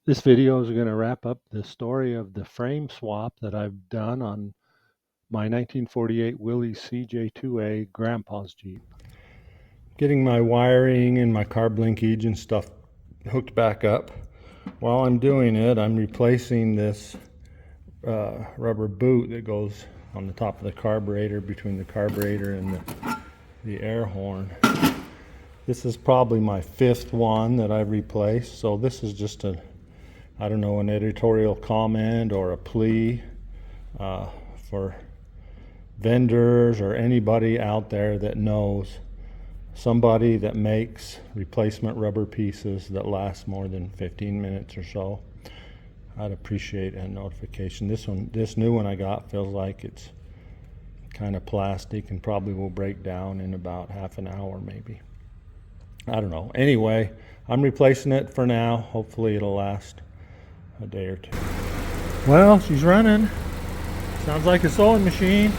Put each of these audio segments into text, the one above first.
This video is going to wrap up the story of the frame swap that I've done on my 1948 Willys CJ2A Grandpa's Jeep. Getting my wiring and my carb linkage and stuff hooked back up. While I'm doing it, I'm replacing this rubber boot that goes on the top of the carburetor, between the carburetor and the air horn. This is probably my fifth one that I've replaced, so this is just an editorial comment or a plea for vendors or anybody out there that knows somebody that makes replacement rubber pieces that last more than 15 minutes or so. I'd appreciate a notification. This new one I got feels like it's kind of plastic and probably will break down in about half an hour maybe. I don't know. Anyway, I'm replacing it for now. Hopefully it'll last a day or two. Well, she's running. Sounds like a sewing machine.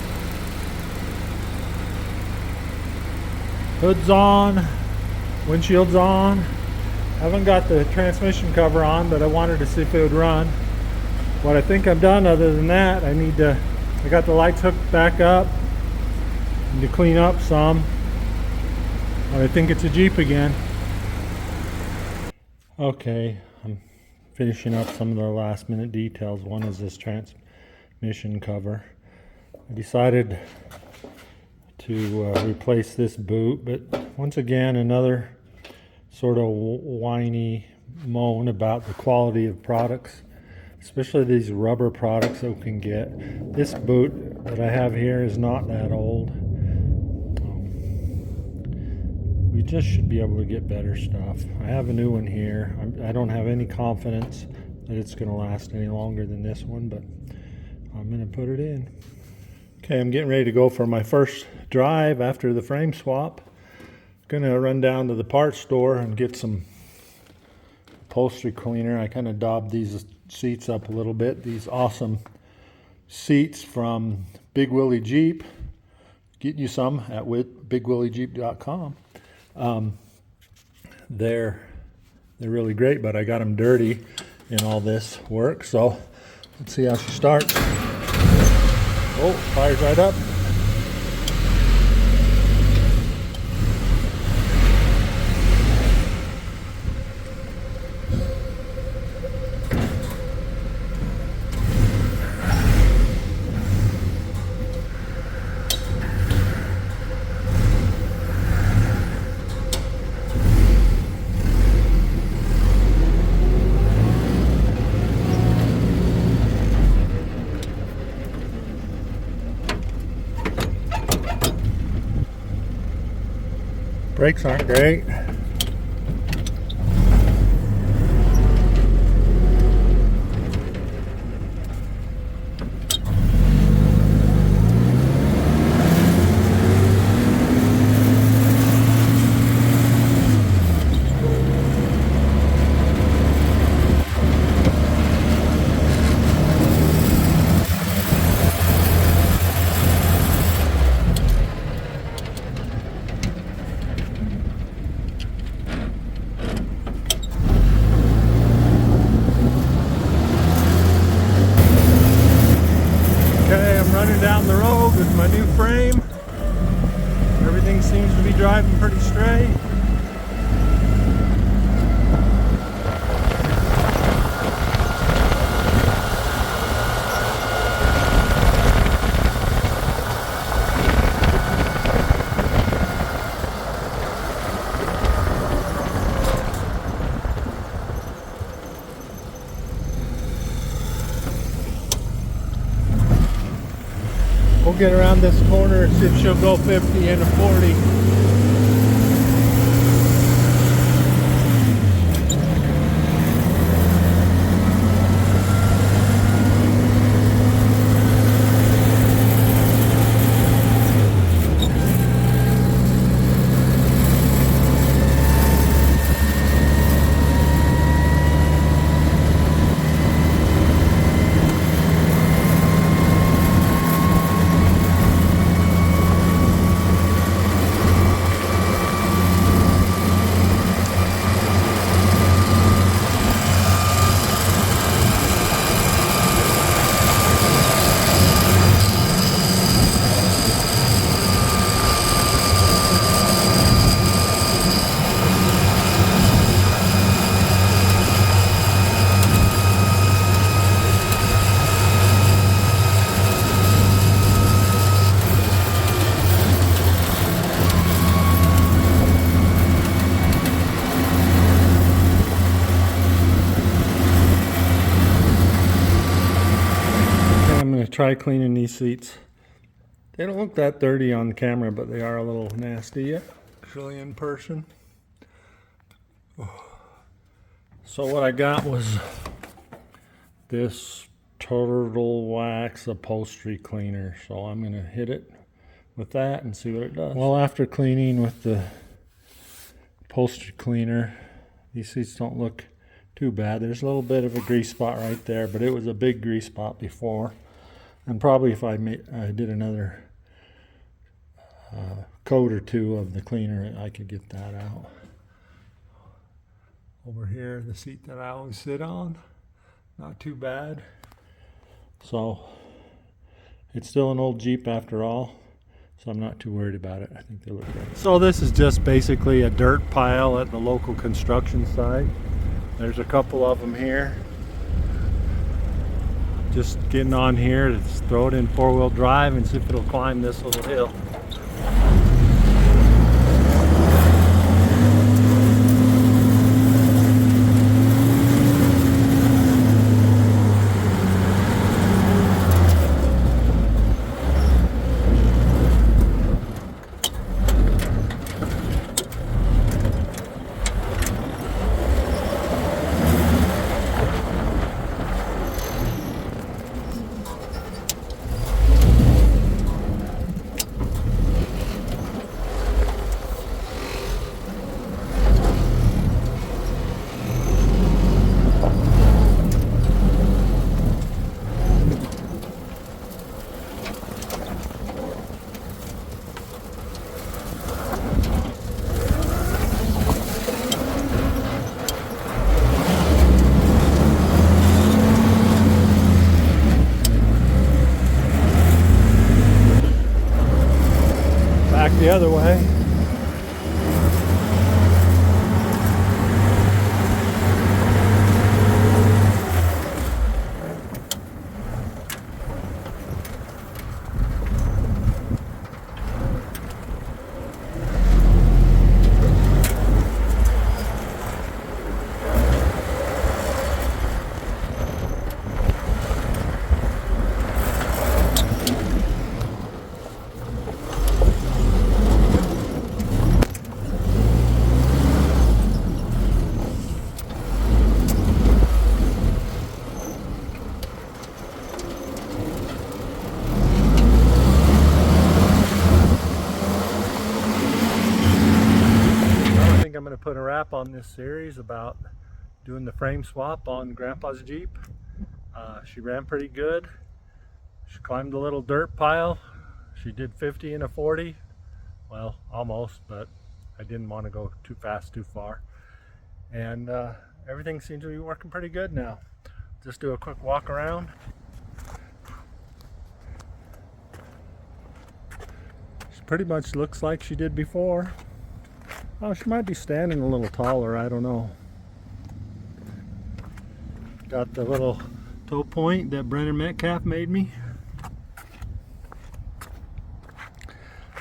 Hood's on, windshield's on. Haven't got the transmission cover on, but I wanted to see if it would run. What I think I've done other than that, I got the lights hooked back up. Need to clean up some. But I think it's a Jeep again. Okay, I'm finishing up some of the last minute details. One is this transmission cover. I decided to replace this boot, but once again another sort of whiny moan about the quality of products, especially these rubber products that we can get. This boot that I have here is not that old. We just should be able to get better stuff. I have a new one here. I don't have any confidence that it's going to last any longer than this one, but I'm going to put it in. Okay, I'm getting ready to go for my first drive after the frame swap. Gonna run down to the parts store and get some upholstery cleaner. I kind of daubed these seats up a little bit. These awesome seats from Big Willie Jeep. Get you some at bigwilliejeep.com. They're really great, but I got them dirty in all this work. So let's see how she starts. Oh, fires right up. Brakes aren't great. Running down the road with my new frame. Everything seems to be driving pretty straight. We'll get around this corner and see if she'll go 50 into 40. try cleaning these seats. They don't look that dirty on camera, but they are a little nasty actually in person. So what I got was this turtle wax upholstery cleaner. So I'm going to hit it with that and see what it does. Well, after cleaning with the upholstery cleaner, these seats don't look too bad. There's a little bit of a grease spot right there, but it was a big grease spot before. And probably if I did another coat or two of the cleaner, I could get that out. Over here, the seat that I always sit on, not too bad. So it's still an old Jeep after all, so I'm not too worried about it. I think they look great. So this is just basically a dirt pile at the local construction site. There's a couple of them here. Just getting on here to throw it in four-wheel drive and see if it'll climb this little hill. The other way. I'm going to put a wrap on this series about doing the frame swap on Grandpa's Jeep. She ran pretty good. She climbed a little dirt pile. She did 50 and a 40. Well, almost, but I didn't want to go too fast, too far. And everything seems to be working pretty good now. Just do a quick walk around. She pretty much looks like she did before. Oh, she might be standing a little taller, I don't know. Got the little toe point that Brennan Metcalf made me.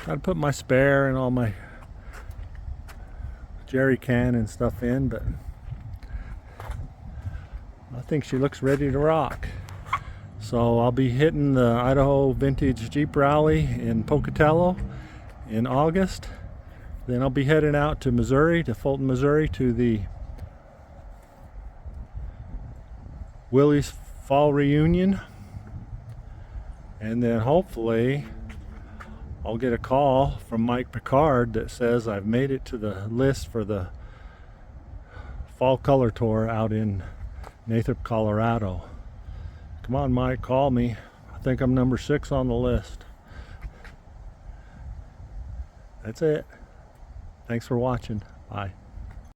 Got to put my spare and all my jerry can and stuff in, but I think she looks ready to rock. So I'll be hitting the Idaho Vintage Jeep Rally in Pocatello in August. Then I'll be heading out to Missouri, to Fulton, Missouri, to the Willys Fall Reunion. And then hopefully I'll get a call from Mike Picard that says I've made it to the list for the Fall Color Tour out in Nathrop, Colorado. Come on, Mike, call me. I think I'm number 6 on the list. That's it. Thanks for watching. Bye.